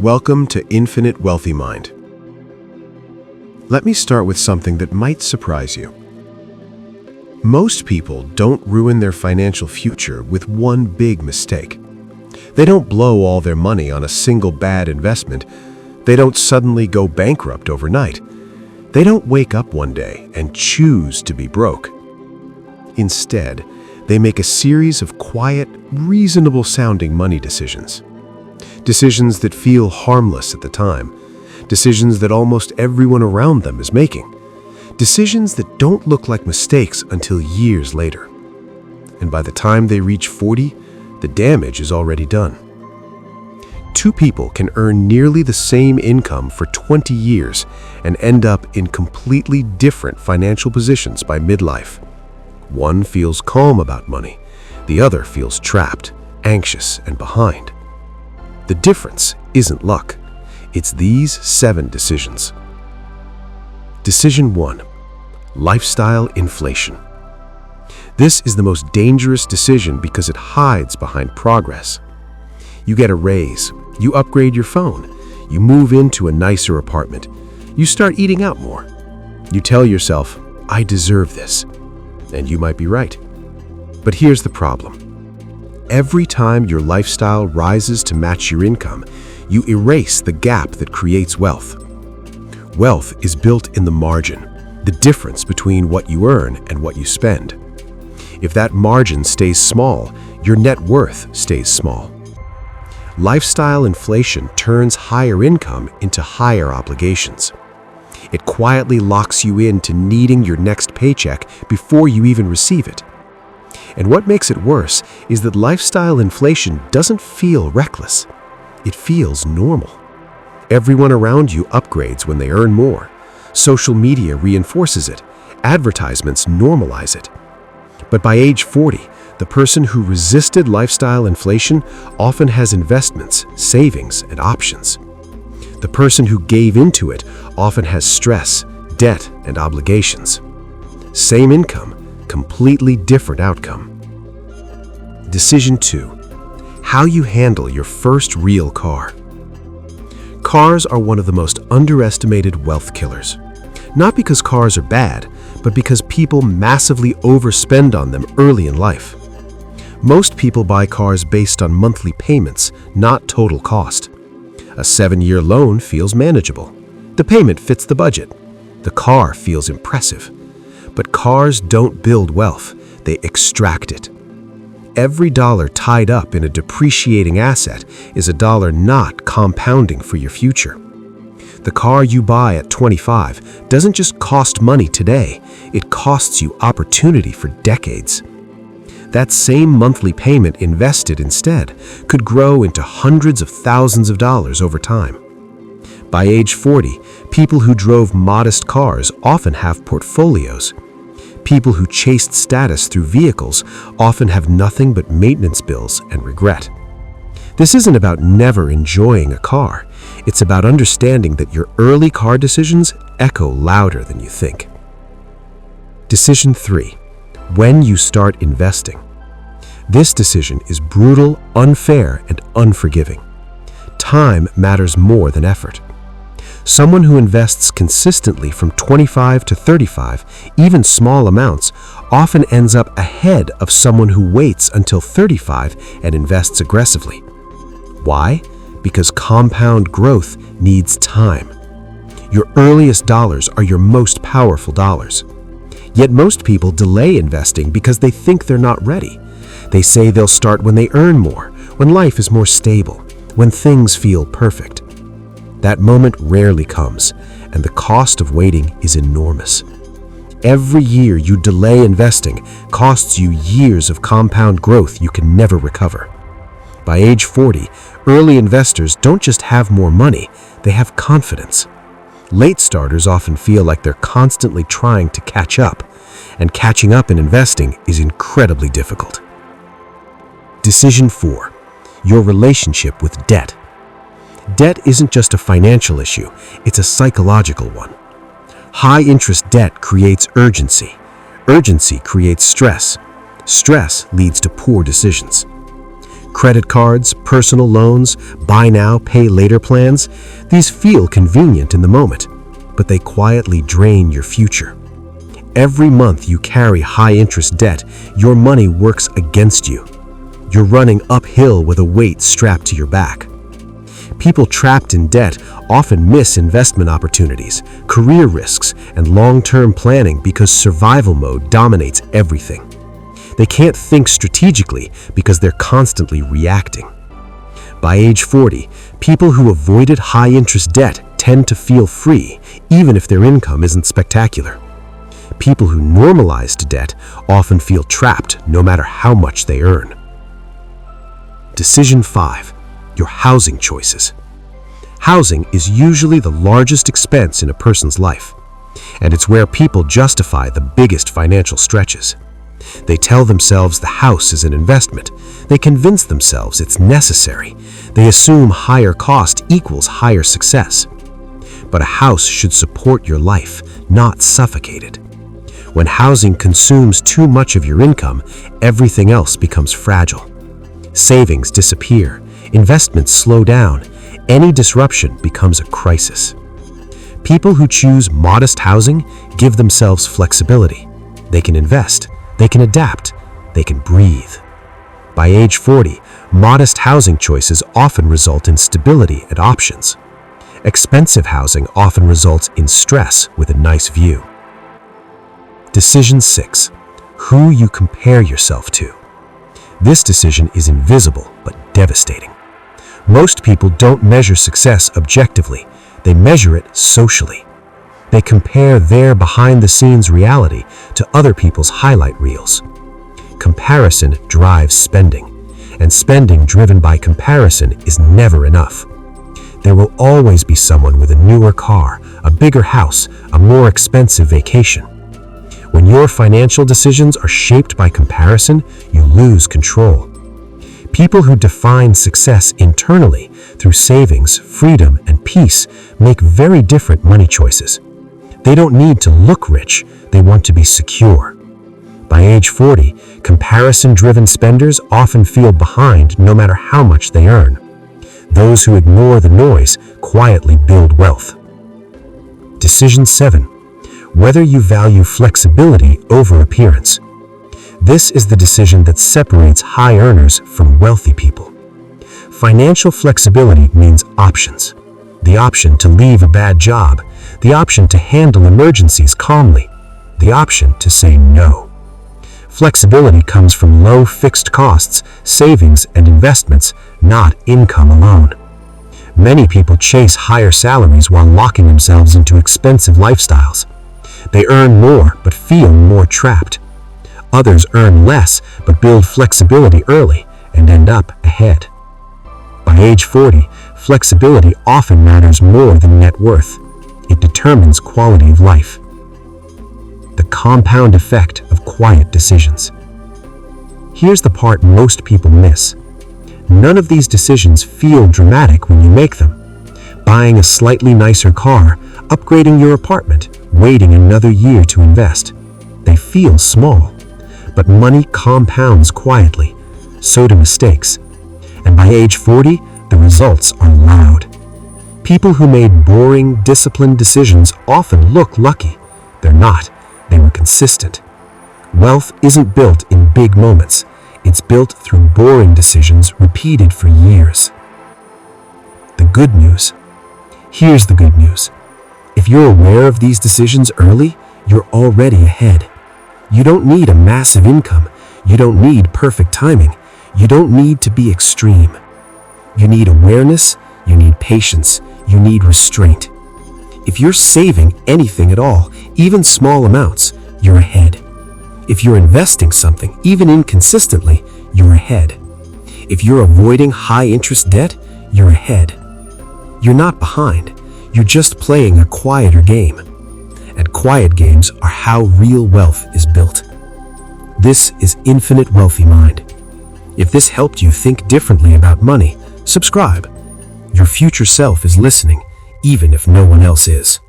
Welcome to Infinite Wealthy Mind. Let me start with something that might surprise you. Most people don't ruin their financial future with one big mistake. They don't blow all their money on a single bad investment. They don't suddenly go bankrupt overnight. They don't wake up one day and choose to be broke. Instead, they make a series of quiet, reasonable-sounding money decisions. Decisions that feel harmless at the time. Decisions that almost everyone around them is making. Decisions that don't look like mistakes until years later. And by the time they reach 40, the damage is already done. Two people can earn nearly the same income for 20 years and end up in completely different financial positions by midlife. One feels calm about money. The other feels trapped, anxious, and behind. The difference isn't luck. It's these 7 decisions. Decision 1. Lifestyle inflation. This is the most dangerous decision because it hides behind progress. You get a raise, you upgrade your phone, you move into a nicer apartment, you start eating out more. You tell yourself, I deserve this. And you might be right. But here's the problem. Every time your lifestyle rises to match your income, you erase the gap that creates wealth. Wealth is built in the margin, the difference between what you earn and what you spend. If that margin stays small, your net worth stays small. Lifestyle inflation turns higher income into higher obligations. It quietly locks you into needing your next paycheck before you even receive it. And what makes it worse is that lifestyle inflation doesn't feel reckless. It feels normal. Everyone around you upgrades when they earn more. Social media reinforces it. Advertisements normalize it. But by age 40, the person who resisted lifestyle inflation often has investments, savings, and options. The person who gave into it often has stress, debt, and obligations. Same income, completely different outcome. Decision 2. How you handle your first real car. Cars are one of the most underestimated wealth killers. Not because cars are bad, but because people massively overspend on them early in life. Most people buy cars based on monthly payments, not total cost. A 7-year loan feels manageable. The payment fits the budget. The car feels impressive. But cars don't build wealth, they extract it. Every dollar tied up in a depreciating asset is a dollar not compounding for your future. The car you buy at 25 doesn't just cost money today, it costs you opportunity for decades. That same monthly payment invested instead could grow into hundreds of thousands of dollars over time. By age 40, people who drove modest cars often have portfolios. People who chased status through vehicles often have nothing but maintenance bills and regret. This isn't about never enjoying a car. It's about understanding that your early car decisions echo louder than you think. Decision 3. When you start investing. This decision is brutal, unfair, and unforgiving. Time matters more than effort. Someone who invests consistently from 25 to 35, even small amounts, often ends up ahead of someone who waits until 35 and invests aggressively. Why? Because compound growth needs time. Your earliest dollars are your most powerful dollars. Yet most people delay investing because they think they're not ready. They say they'll start when they earn more, when life is more stable, when things feel perfect. That moment rarely comes, and the cost of waiting is enormous. Every year you delay investing costs you years of compound growth you can never recover. By age 40, early investors don't just have more money, they have confidence. Late starters often feel like they're constantly trying to catch up, and catching up in investing is incredibly difficult. Decision 4. Your relationship with debt. Debt isn't just a financial issue, it's a psychological one. High-interest debt creates urgency. Urgency creates stress. Stress leads to poor decisions. Credit cards, personal loans, buy now, pay later plans, these feel convenient in the moment, but they quietly drain your future. Every month you carry high-interest debt, your money works against you. You're running uphill with a weight strapped to your back. People trapped in debt often miss investment opportunities, career risks, and long-term planning because survival mode dominates everything. They can't think strategically because they're constantly reacting. By age 40, people who avoided high-interest debt tend to feel free, even if their income isn't spectacular. People who normalized debt often feel trapped no matter how much they earn. Decision 5. Your housing choices. Housing is usually the largest expense in a person's life, and it's where people justify the biggest financial stretches. They tell themselves the house is an investment. They convince themselves it's necessary. They assume higher cost equals higher success. But a house should support your life, not suffocate it. When housing consumes too much of your income, everything else becomes fragile. Savings disappear, investments slow down, any disruption becomes a crisis. People who choose modest housing give themselves flexibility. They can invest, they can adapt, they can breathe. By age 40, modest housing choices often result in stability and options. Expensive housing often results in stress with a nice view. Decision 6. Who you compare yourself to. This decision is invisible but devastating. Most people don't measure success objectively, they measure it socially. They compare their behind-the-scenes reality to other people's highlight reels. Comparison drives spending, and spending driven by comparison is never enough. There will always be someone with a newer car, a bigger house, a more expensive vacation. When your financial decisions are shaped by comparison, you lose control. People who define success internally through savings, freedom, and peace make very different money choices. They don't need to look rich, they want to be secure. By age 40, comparison-driven spenders often feel behind no matter how much they earn. Those who ignore the noise quietly build wealth. Decision 7. Whether you value flexibility over appearance. This is the decision that separates high earners from wealthy people. Financial flexibility means options. The option to leave a bad job, the option to handle emergencies calmly, the option to say no. Flexibility comes from low fixed costs, savings, and investments, not income alone. Many people chase higher salaries while locking themselves into expensive lifestyles. They earn more but feel more trapped. Others earn less but build flexibility early and end up ahead. By age 40, flexibility often matters more than net worth. It determines quality of life. The compound effect of quiet decisions. Here's the part most people miss. None of these decisions feel dramatic when you make them. Buying a slightly nicer car, upgrading your apartment, waiting another year to invest. They feel small, but money compounds quietly. So do mistakes. And by age 40, the results are loud. People who made boring, disciplined decisions often look lucky. They're not. They were consistent. Wealth isn't built in big moments. It's built through boring decisions repeated for years. The good news. Here's the good news. If you're aware of these decisions early, you're already ahead. You don't need a massive income. You don't need perfect timing. You don't need to be extreme. You need awareness, you need patience, you need restraint. If you're saving anything at all, even small amounts, you're ahead. If you're investing something, even inconsistently, you're ahead. If you're avoiding high-interest debt, you're ahead. You're not behind. You're just playing a quieter game. And quiet games are how real wealth is built. This is Infinite Wealthy Mind. If this helped you think differently about money, subscribe. Your future self is listening, even if no one else is.